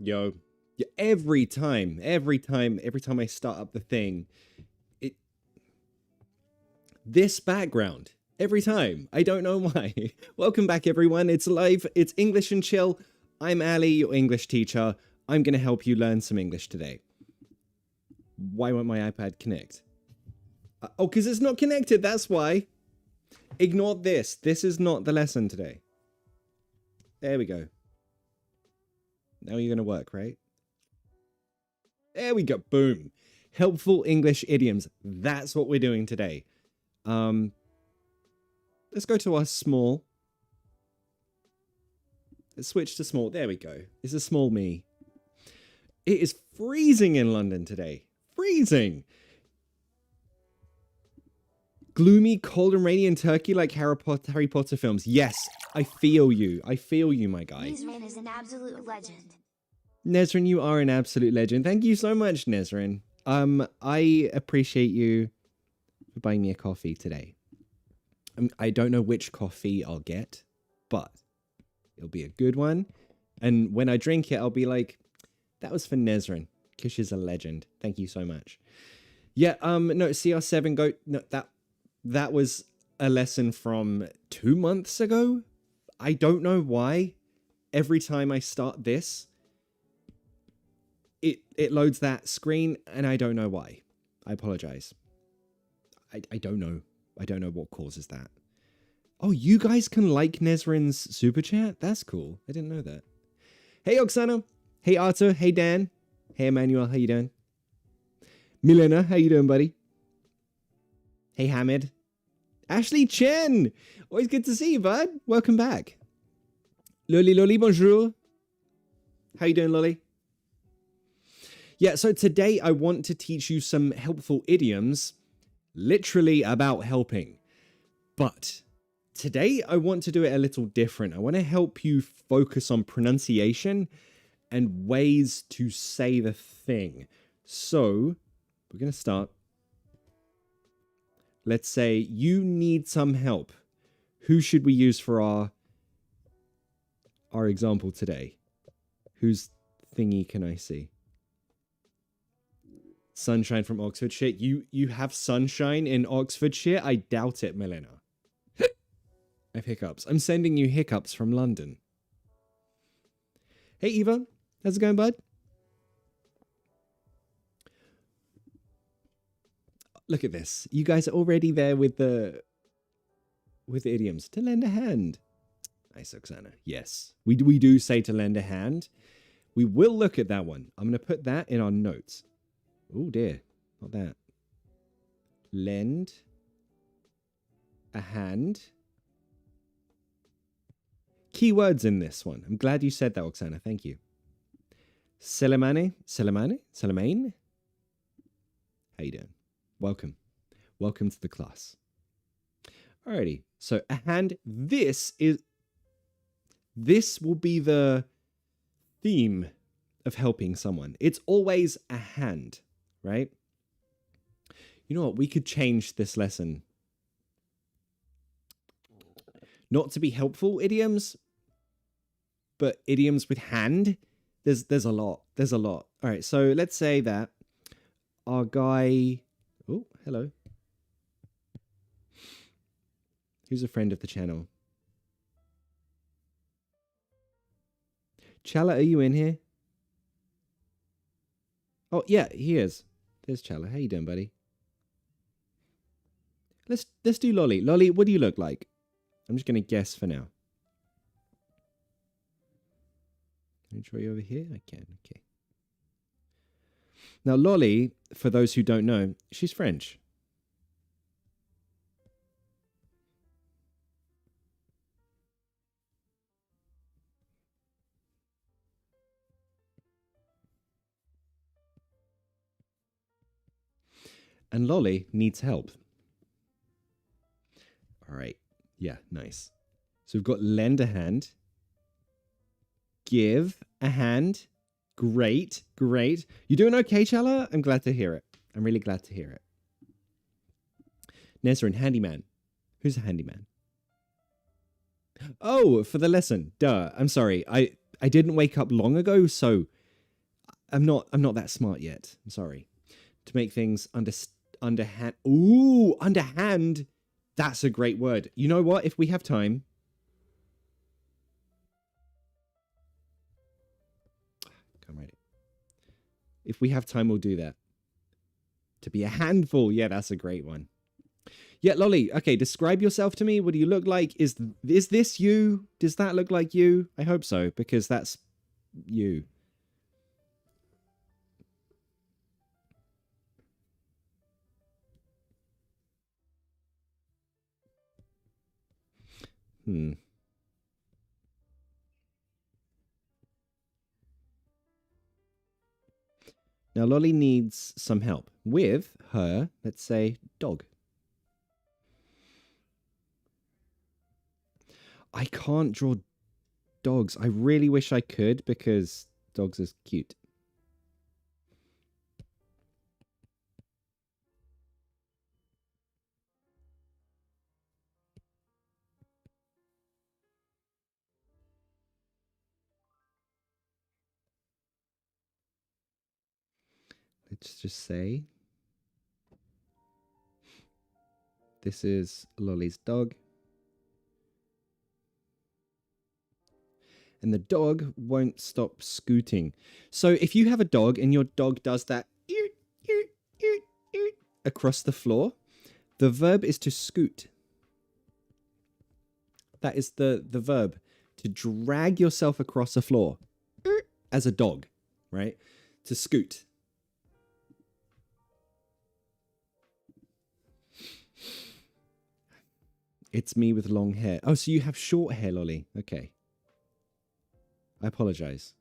Yo, yeah, every time I start up the thing, this background, every time. I don't know why. Welcome back, everyone. It's live. It's English and Chill. I'm Ali, your English teacher. I'm going to help you learn some English today. Why won't my iPad connect? Oh, because it's not connected. That's why. Ignore this. This is not the lesson today. There we go. Now you're going to work, right? There we go. Boom. Helpful English idioms. That's what we're doing today. Let's go to our small. Let's switch to small. There we go. This is small me. It is freezing in London today. Freezing. Gloomy, cold and rainy in Turkey like Harry Potter films. Yes, I feel you. I feel you, my guy. Nezrin is an absolute legend. Nezrin, you are an absolute legend. Thank you so much, Nezrin. I appreciate you for buying me a coffee today. I don't know which coffee I'll get, but it'll be a good one. And when I drink it, I'll be like, that was for Nezrin, because she's a legend. Thank you so much. Yeah, no, CR7 go, no, that was a lesson from 2 months ago. I don't know why. Every time I start this, it loads that screen, and I don't know why. I apologize. I don't know. I don't know what causes that. Oh, you guys can like Nezrin's super chat? That's cool. I didn't know that. Hey, Oksana. Hey, Arthur. Hey, Dan. Hey, Emmanuel. How you doing? Milena. How you doing, buddy? Hey, Hamid. Ashley Chen. Always good to see you, bud. Welcome back. Loli, bonjour. How you doing, Loli? Yeah, so today I want to teach you some helpful idioms, literally about helping. But today I want to do it a little different. I want to help you focus on pronunciation and ways to say the thing. So we're going to start. Let's say you need some help. Who should we use for our example today? Whose thingy can I see? Sunshine from Oxfordshire. You have sunshine in Oxfordshire? I doubt it, Milena. I have hiccups. I'm sending you hiccups from London. Hey, Eva. How's it going, bud? Look at this. You guys are already there with the idioms. To lend a hand. Nice, Oksana. Yes. We do say to lend a hand. We will look at that one. I'm going to put that in our notes. Oh dear, not that. Lend a hand. Keywords in this one. I'm glad you said that, Oksana. Thank you. Selemane. How you doing? Welcome. Welcome to the class. Alrighty. So a hand. This will be the theme of helping someone. It's always a hand. Right? You know what? We could change this lesson. Not to be helpful idioms, but idioms with hand. There's a lot. There's a lot. All right. So let's say that our guy. Oh, hello. Who's a friend of the channel? Chala, are you in here? Oh, yeah, he is. There's Chala. How you doing, buddy? Let's do Lolly. Lolly, what do you look like? I'm just going to guess for now. Can I draw you over here? I can. Okay. Now, Lolly, for those who don't know, she's French. And Lolly needs help. All right. Yeah, nice. So we've got lend a hand. Give a hand. Great, great. You doing okay, Chala? I'm glad to hear it. I'm really glad to hear it. Nezrin, handyman. Who's a handyman? Oh, for the lesson. Duh. I'm sorry. I didn't wake up long ago, so I'm not that smart yet. I'm sorry. To make things underhand. Ooh, underhand. That's a great word. You know what? If we have time. Can't write it. If we have time, we'll do that. To be a handful. Yeah, that's a great one. Yeah, Lolly. Okay, describe yourself to me. What do you look like? Is this you? Does that look like you? I hope so, because that's you. Now, Lolly needs some help with her, let's say, dog. I can't draw dogs. I really wish I could because dogs are cute. Let's just say this is Lolly's dog. And the dog won't stop scooting. So if you have a dog and your dog does that across the floor, the verb is to scoot. That is the verb, to drag yourself across a floor as a dog, right? To scoot. It's me with long hair. Oh, so you have short hair, Lolly. Okay. I apologize.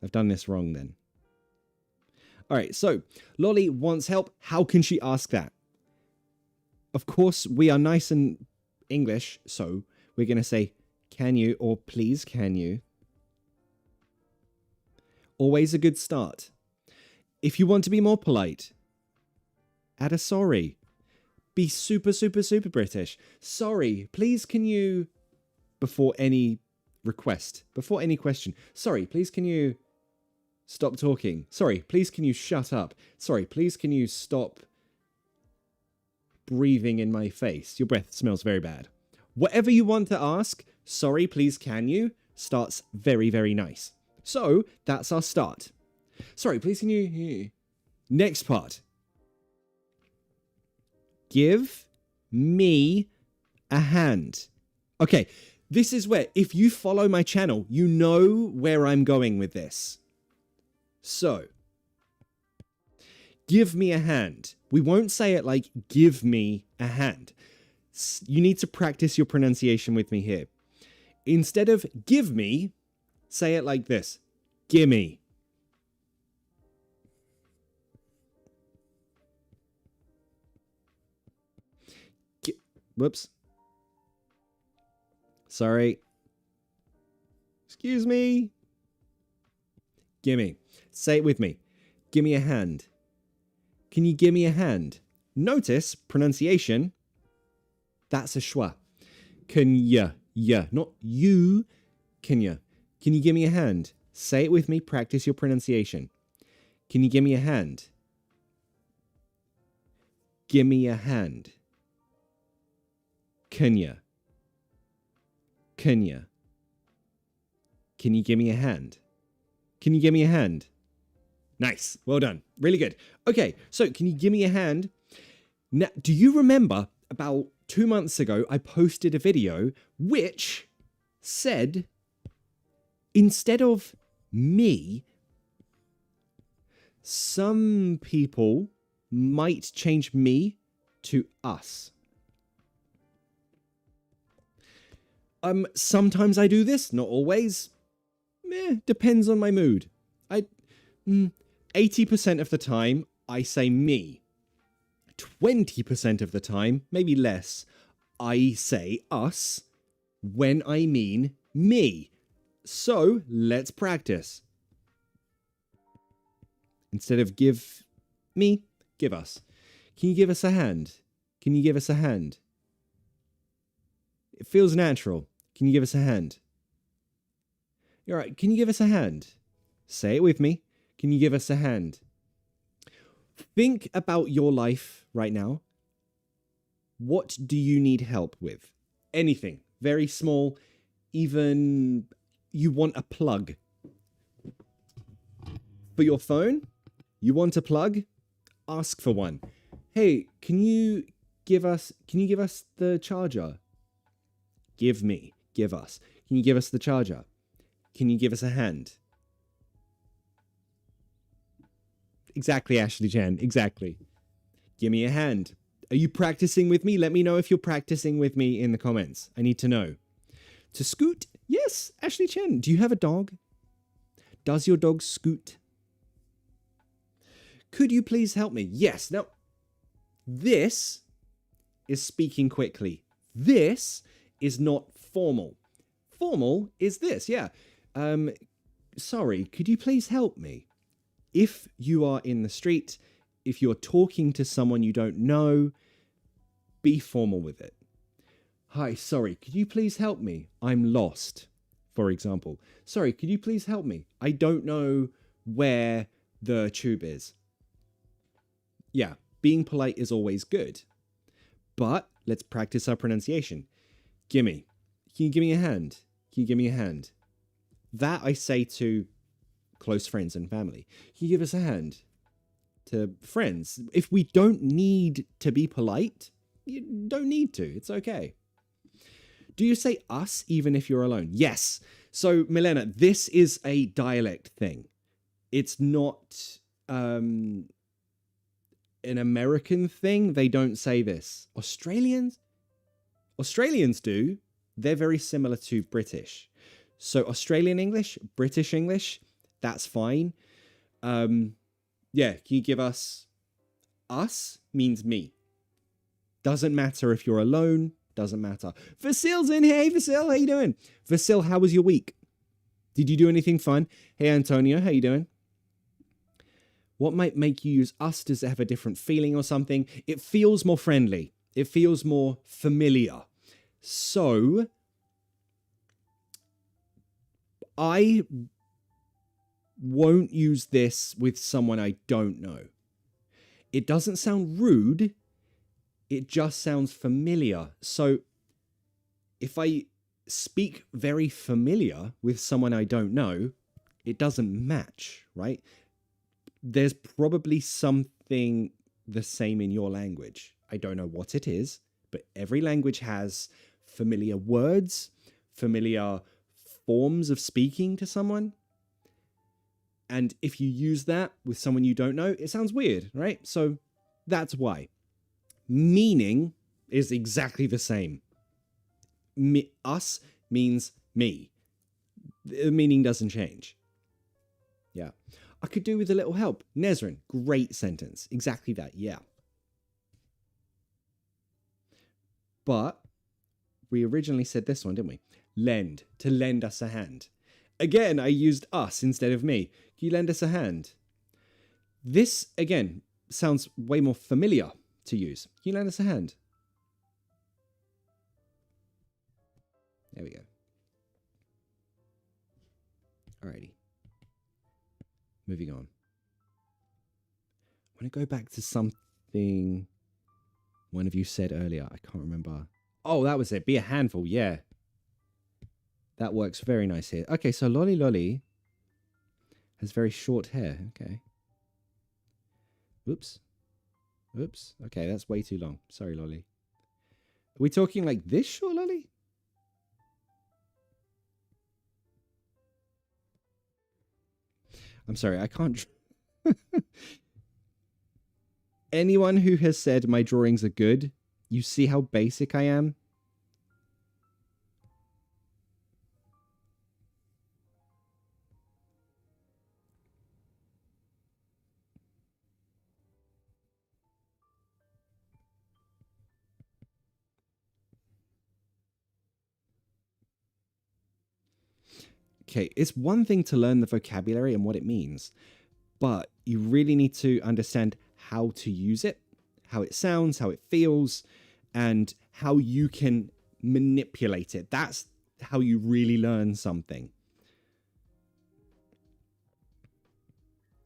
I've done this wrong then. All right, so Lolly wants help. How can she ask that? Of course, we are nice and English, so we're going to say, can you, or please, can you? Always a good start. If you want to be more polite, add a sorry. Be super, super, super British. Sorry, please can you, before any request, before any question. Sorry, please can you stop talking? Sorry, please can you shut up? Sorry, please can you stop breathing in my face? Your breath smells very bad. Whatever you want to ask, sorry, please can you, starts very, very nice. So that's our start. Sorry, please can you... Next part. Give me a hand. Okay, this is where, if you follow my channel, you know where I'm going with this. So, give me a hand. We won't say it like, give me a hand. You need to practice your pronunciation with me here. Instead of give me, say it like this. Gimme. Whoops. Sorry. Excuse me. Gimme. Say it with me. Give me a hand. Can you give me a hand? Notice pronunciation. That's a schwa. Can ya? Not you. Can ya? Can you give me a hand? Say it with me. Practice your pronunciation. Can you give me a hand? Give me a hand. Can ya? Can ya? Can you give me a hand? Can you give me a hand? Nice. Well done. Really good. Okay, so can you give me a hand? Now, do you remember about 2 months ago, I posted a video which said, instead of me, some people might change me to us. Sometimes I do this, not always. Depends on my mood. 80% of the time, I say me. 20% of the time, maybe less, I say us when I mean me. So, let's practice. Instead of give me, give us. Can you give us a hand? Can you give us a hand? It feels natural. Can you give us a hand? All right, can you give us a hand? Say it with me. Can you give us a hand? Think about your life right now. What do you need help with? Anything. Very small. Even you want a plug. For your phone? You want a plug? Ask for one. Hey, can you give us the charger? Give me. Give us. Can you give us the charger? Can you give us a hand? Exactly, Ashley Chan. Exactly. Give me a hand. Are you practicing with me? Let me know if you're practicing with me in the comments. I need to know. To scoot? Yes, Ashley Chen. Do you have a dog? Does your dog scoot? Could you please help me? Yes. Now, this is speaking quickly. This is not formal. Formal is this, yeah. Sorry, could you please help me? If you are in the street, if you're talking to someone you don't know, be formal with it. Hi, sorry, could you please help me? I'm lost, for example. Sorry, could you please help me? I don't know where the tube is. Yeah, being polite is always good. But let's practice our pronunciation. Gimme. Can you give me a hand? Can you give me a hand? That I say to close friends and family. Can you give us a hand? To friends. If we don't need to be polite, you don't need to. It's okay. Do you say us even if you're alone? Yes. So, Milena, this is a dialect thing. It's not an American thing. They don't say this. Australians do. They're very similar to British. So Australian English, British English, that's fine. Yeah, can you give us? Us means me. Doesn't matter if you're alone. Doesn't matter. Vasil's in here. Hey, Vasil, how you doing? Vasil, how was your week? Did you do anything fun? Hey, Antonio, how you doing? What might make you use us? Does it have a different feeling or something? It feels more friendly. It feels more familiar. So, I won't use this with someone I don't know. It doesn't sound rude. It just sounds familiar. So, if I speak very familiar with someone I don't know, it doesn't match, right? There's probably something the same in your language. I don't know what it is, but every language has familiar words, familiar forms of speaking to someone. And if you use that with someone you don't know, it sounds weird, right? So that's why. Meaning is exactly the same. Us means me. The meaning doesn't change. Yeah. I could do with a little help. Nezrin, great sentence. Exactly that, yeah. But we originally said this one, didn't we? Lend, to lend us a hand. Again, I used us instead of me. Can you lend us a hand? This, again, sounds way more familiar to use. Can you lend us a hand? There we go. Alrighty. Moving on. I want to go back to something one of you said earlier. I can't remember. Oh, that was it. Be a handful. Yeah. That works very nice here. Okay, so Lolly Lolly has very short hair. Okay. Oops. Oops. Okay, that's way too long. Sorry, Lolly. Are we talking like this short, Lolly? I'm sorry, I can't... Anyone who has said my drawings are good, you see how basic I am? Okay, it's one thing to learn the vocabulary and what it means, but you really need to understand how to use it, how it sounds, how it feels, and how you can manipulate it. That's how you really learn something.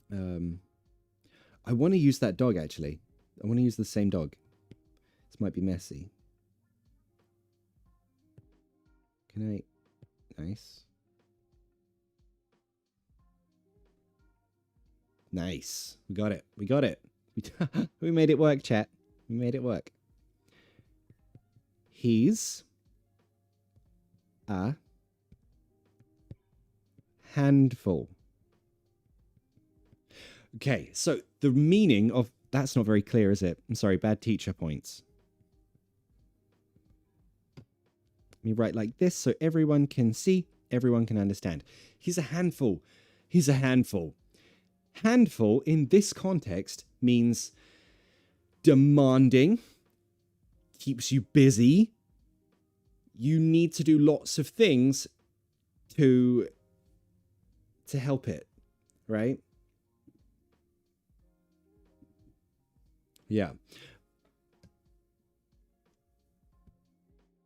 I want to use that dog, actually. I want to use the same dog. This might be messy. Can I... Nice. Nice. We got it. We got it. We made it work, chat. We made it work. He's a handful. Okay, so the meaning of... That's not very clear, is it? I'm sorry, bad teacher points. Let me write like this so everyone can see, everyone can understand. He's a handful. He's a handful. Handful in this context means demanding, keeps you busy. You need to do lots of things to help it, right? Yeah.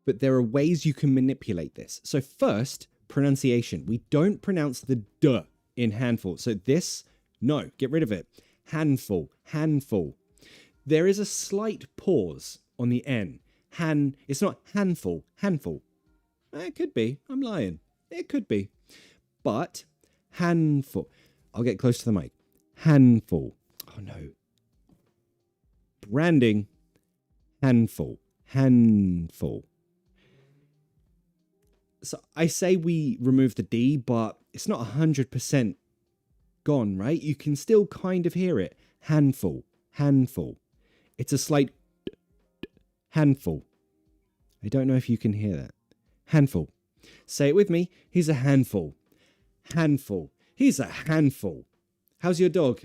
But there are ways you can manipulate this. So first, pronunciation. We don't pronounce the D in handful. So this... No, get rid of it. Handful, handful. There is a slight pause on the N. It's not handful, handful. It could be. I'm lying. It could be. But handful. I'll get close to the mic. Handful. Oh no. Branding. Handful. Handful. So I say we remove the D, but it's not 100% gone, right? You can still kind of hear it. Handful, handful. It's a slight handful. I don't know if you can hear that. Handful. Say it with me. He's a handful. Handful. He's a handful. How's your dog?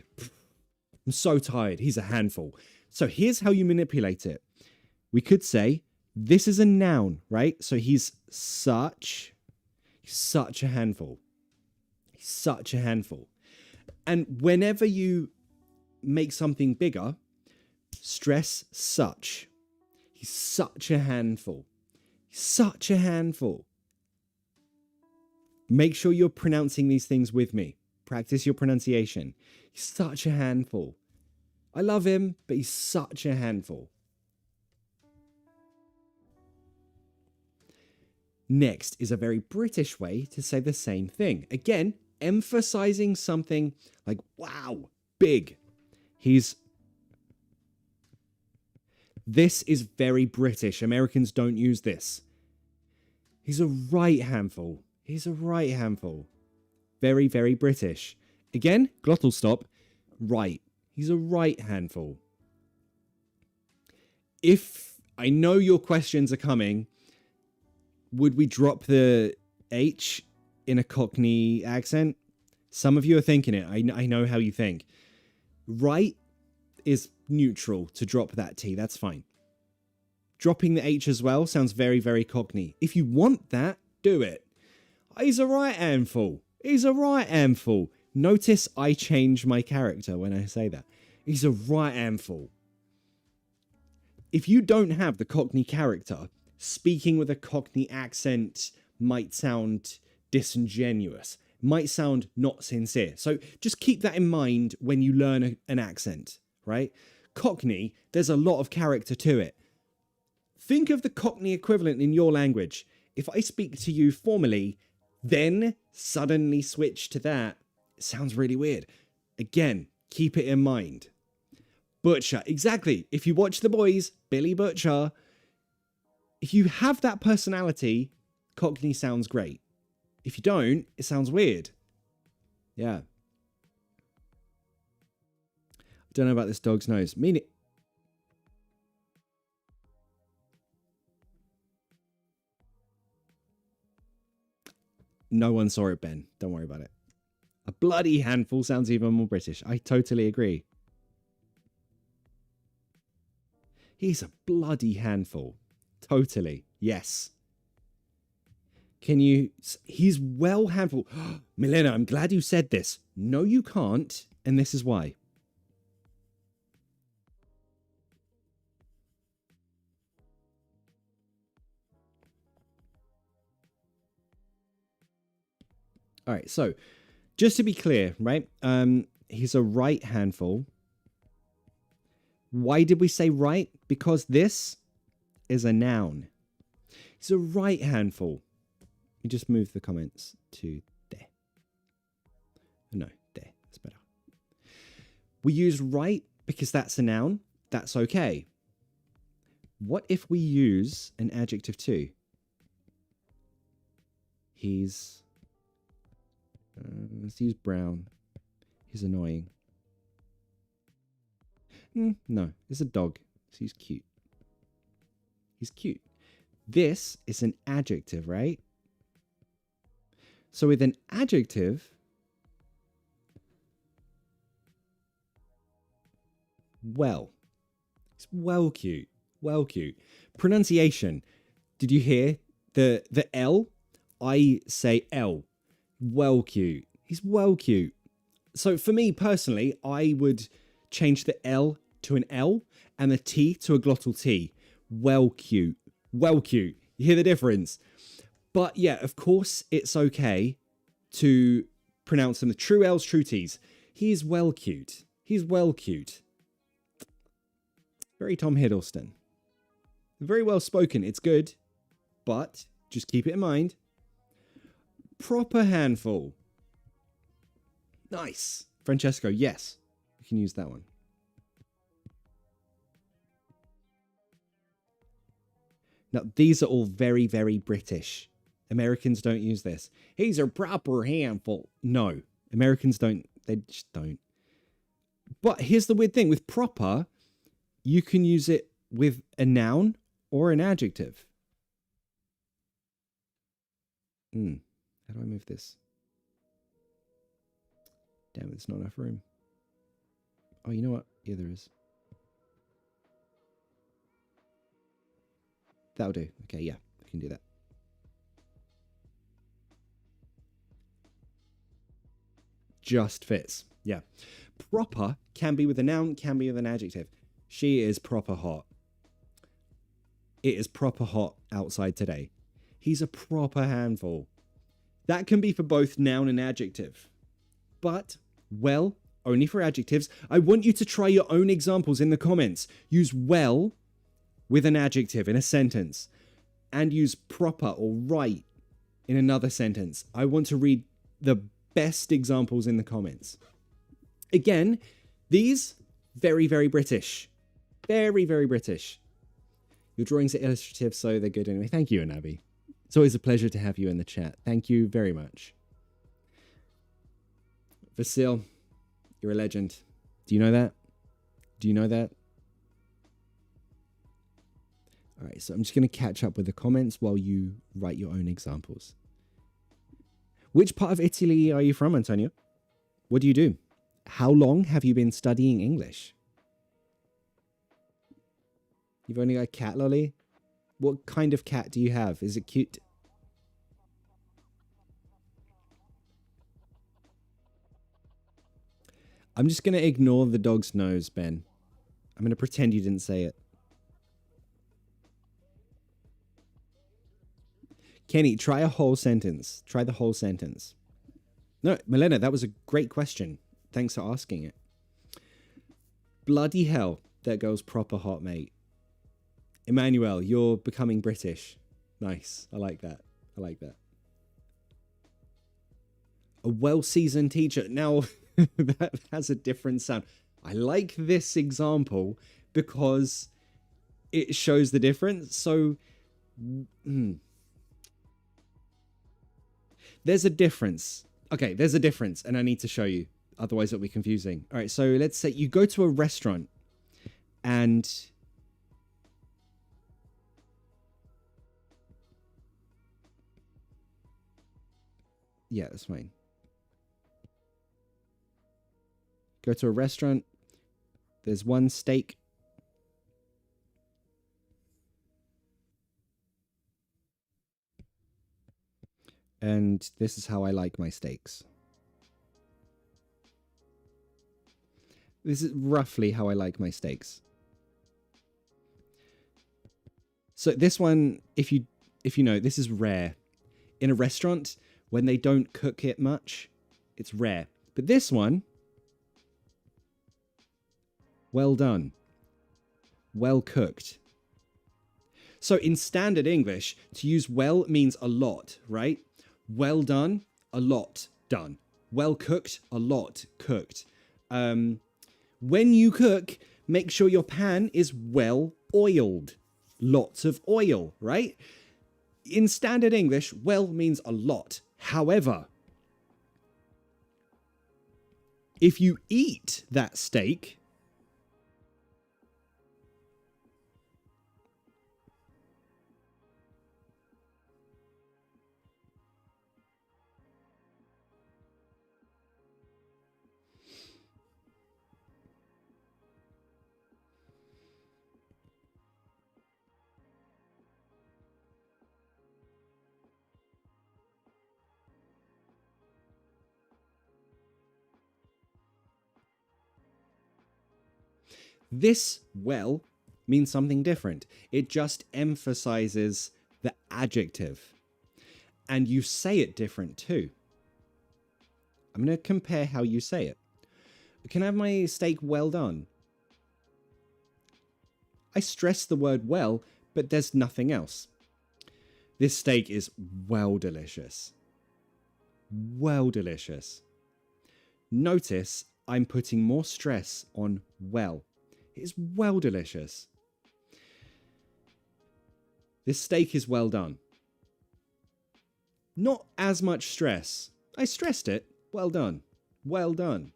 I'm so tired. He's a handful. So here's how you manipulate it. We could say this is a noun, right? So he's such a handful. He's such a handful. And whenever you make something bigger, stress such. He's such a handful. He's such a handful. Make sure you're pronouncing these things with me. Practice your pronunciation. He's such a handful. I love him, but he's such a handful. Next is a very British way to say the same thing. Again, emphasizing something like, wow, big. This is very British. Americans don't use this. He's a right handful. He's a right handful. Very, very British. Again, glottal stop. Right. He's a right handful. If I know your questions are coming, would we drop the H in a Cockney accent? Some of you are thinking it. I know how you think. Right is neutral to drop that T. That's fine. Dropping the H as well sounds very, very Cockney. If you want that, do it. He's a right handful. He's a right handful. Notice I change my character when I say that. He's a right handful. If you don't have the Cockney character, speaking with a Cockney accent might sound disingenuous, might sound not sincere. So just keep that in mind when you learn an accent, right? Cockney, there's a lot of character to it. Think of the Cockney equivalent in your language. If I speak to you formally, then suddenly switch to that. It sounds really weird. Again, keep it in mind. Butcher, exactly. If you watch The Boys, Billy Butcher, if you have that personality, Cockney sounds great. If you don't, it sounds weird. Yeah. I don't know about this dog's nose. No one saw it, Ben. Don't worry about it. A bloody handful sounds even more British. I totally agree. He's a bloody handful. Totally. Yes. Can you... He's well handful. Milena, I'm glad you said this. No, you can't. And this is why. All right. So, just to be clear, right? He's a right handful. Why did we say right? Because this is a noun. He's a right handful. You just move the comments to there. No, there. That's better. We use right because that's a noun. That's okay. What if we use an adjective too? He's... let's use brown. He's annoying. No, it's a dog. So he's cute. He's cute. This is an adjective, right? So with an adjective, well. It's well cute. Well cute. Pronunciation. Did you hear the L? I say L. Well cute. He's well cute. So for me personally, I would change the L to an L and the T to a glottal T. Well cute. Well cute. You hear the difference? But yeah, of course, it's okay to pronounce them the true L's, true T's. He's well cute. He's well cute. Very Tom Hiddleston. Very well spoken. It's good. But just keep it in mind. Proper handful. Nice. Francesco, yes. You can use that one. Now, these are all very, very British. Americans don't use this. He's a proper handful. No, Americans don't. They just don't. But here's the weird thing. With proper, you can use it with a noun or an adjective. How do I move this? Damn, there's not enough room. Oh, you know what? Yeah, there is. That'll do. Okay, yeah, I can do that. Just fits. Yeah. Proper can be with a noun, can be with an adjective. She is proper hot. It is proper hot outside today. He's a proper handful. That can be for both noun and adjective. But, well, only for adjectives. I want you to try your own examples in the comments. Use well with an adjective in a sentence, and use proper or right in another sentence. I want to read the best examples in the comments. Again, these, very, very British. Very, very British. Your drawings are illustrative, so they're good anyway. Thank you, Anabi. It's always a pleasure to have you in the chat. Thank you very much. Vasil, you're a legend. Do you know that? Do you know that? All right, so I'm just going to catch up with the comments while you write your own examples. Which part of Italy are you from, Antonio? What do you do? How long have you been studying English? You've only got a cat, Lolly? What kind of cat do you have? Is it cute? I'm just going to ignore the dog's nose, Ben. I'm going to pretend you didn't say it. Kenny, try a whole sentence. Try the whole sentence. No, Milena, that was a great question. Thanks for asking it. Bloody hell, that girl's proper hot, mate. Emmanuel, you're becoming British. Nice. I like that. I like that. A well-seasoned teacher. Now, that has a different sound. I like this example because it shows the difference. So, there's a difference. Okay, there's a difference, and I need to show you. Otherwise, it'll be confusing. All right, so let's say you go to a restaurant and... Yeah, that's fine. Go to a restaurant. There's one steak. And this is how I like my steaks. This is roughly how I like my steaks. So this one, if you know, this is rare. In a restaurant, when they don't cook it much, it's rare. But this one, well done. Well cooked. So in standard English, to use well means a lot, right? Well done, a lot done. Well cooked, a lot cooked. When you cook, make sure your pan is well oiled. Lots of oil, right? In standard English, well means a lot. However, if you eat that steak, this well means something different. It just emphasizes the adjective. And you say it different too. I'm going to compare how you say it. Can I have my steak well done? I stress the word well, but there's nothing else. This steak is well delicious. Well delicious. Notice I'm putting more stress on well. It's well delicious. This steak is well done. Not as much stress. I stressed it. Well done. Well done.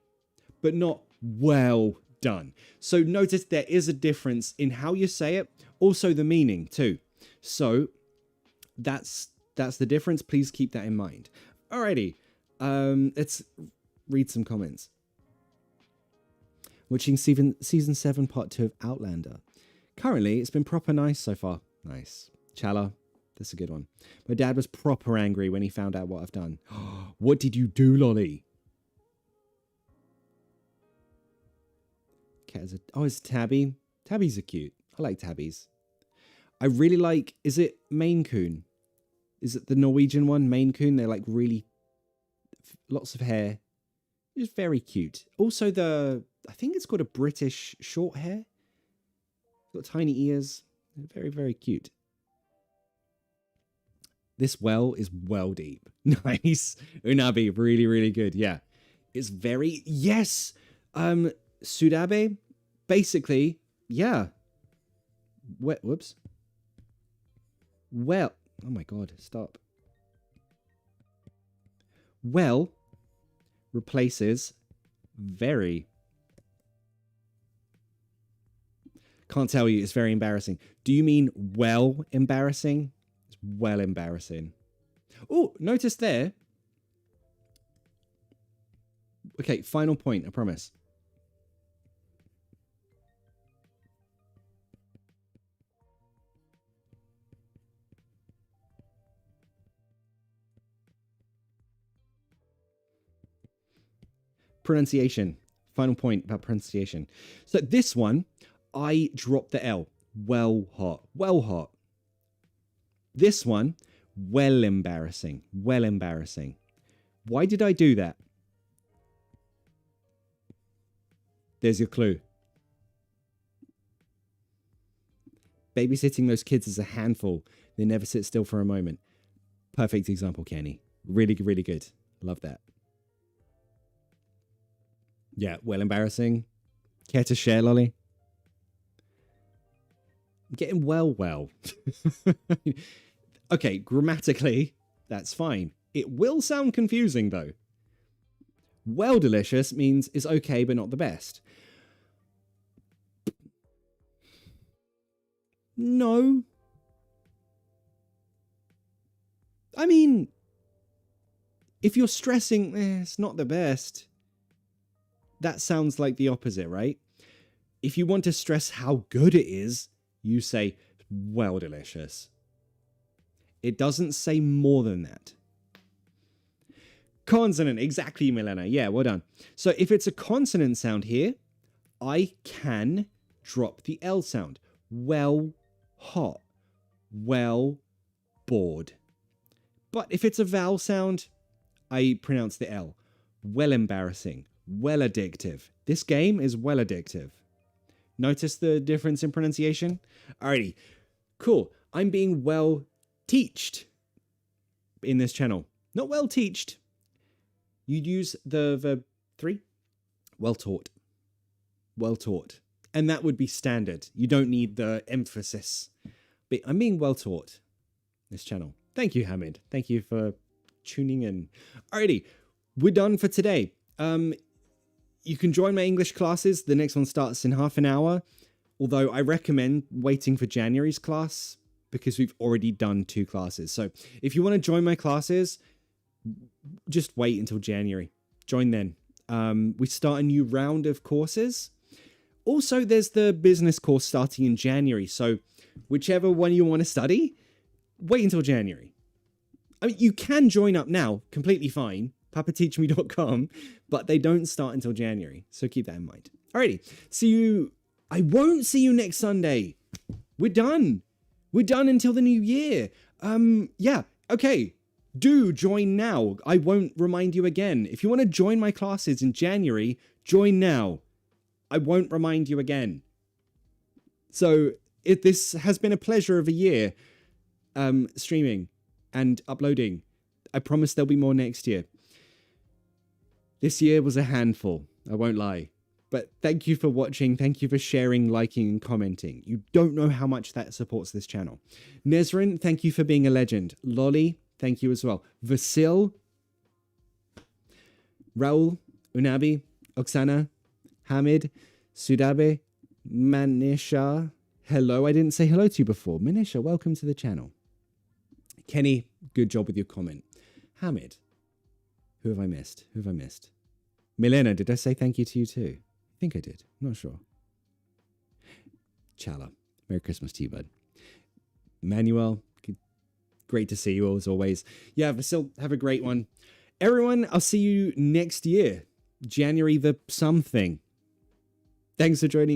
But not well done. So notice there is a difference in how you say it. Also the meaning too. So that's the difference. Please keep that in mind. Alrighty. Let's read some comments. Watching season 7 part 2 of Outlander. Currently, it's been proper nice so far. Nice. Chala, that's a good one. My dad was proper angry when he found out what I've done. What did you do, Lolly? Cat is oh, it's Tabby. Tabbies are cute. I like Tabbies. I really like, is it Maine Coon? Is it the Norwegian one, Maine Coon? They're like really, lots of hair. It's very cute. Also I think it's called a British short hair. Got tiny ears. Very, very cute. This well is well deep. Nice. Unabi, really, really good. Yeah. It's very, yes. Sudabe, basically, yeah. Whoops. Well, oh my God, stop. Well replaces very. Can't tell you, it's very embarrassing. Do you mean well embarrassing? It's well embarrassing. Oh, notice there. Okay, final point, I promise. Pronunciation. Final point about pronunciation. So this one, I dropped the L. Well hot. Well hot. This one, well embarrassing. Well embarrassing. Why did I do that? There's your clue. Babysitting those kids is a handful. They never sit still for a moment. Perfect example, Kenny. Really, really good. Love that. Yeah, well embarrassing. Care to share, Lolly? I'm getting well. Okay, grammatically, that's fine. It will sound confusing, though. Well delicious means is okay, but not the best. No. I mean, if you're stressing, it's not the best, that sounds like the opposite, right? If you want to stress how good it is, you say, well delicious. It doesn't say more than that. Consonant, exactly, Milena. Yeah, well done. So if it's a consonant sound here, I can drop the L sound. Well, hot. Well, bored. But if it's a vowel sound, I pronounce the L. Well embarrassing. Well addictive. This game is well addictive. Notice the difference in pronunciation? Alrighty. Cool. I'm being well teached in this channel. Not well teached. You'd use the verb 3. Well taught. Well taught. And that would be standard. You don't need the emphasis. But I'm being well taught this channel. Thank you, Hamid. Thank you for tuning in. Alrighty. We're done for today. You can join my English classes. The next one starts in half an hour. Although I recommend waiting for January's class because we've already done 2 classes. So if you want to join my classes, just wait until January. Join then. We start a new round of courses. Also, there's the business course starting in January. So whichever one you want to study, wait until January. I mean, you can join up now, completely fine, papateachme.com, but they don't start until January. So keep that in mind. Alrighty, see you. I won't see you next Sunday. We're done. We're done until the new year. Yeah, okay. Do join now. I won't remind you again. If you want to join my classes in January, join now. I won't remind you again. So this has been a pleasure of a year, streaming and uploading. I promise there'll be more next year. This year was a handful, I won't lie. But thank you for watching. Thank you for sharing, liking, and commenting. You don't know how much that supports this channel. Nezrin, thank you for being a legend. Lolly, thank you as well. Vasil, Raul, Unabi, Oksana, Hamid, Sudabe, Manisha. Hello, I didn't say hello to you before. Manisha, welcome to the channel. Kenny, good job with your comment. Hamid, who have I missed? Who have I missed? Milena, did I say thank you to you too? I think I did. I'm not sure. Chala, Merry Christmas to you, bud. Manuel, great to see you as always. Yeah, Vasil, have a great one. Everyone, I'll see you next year. January the something. Thanks for joining.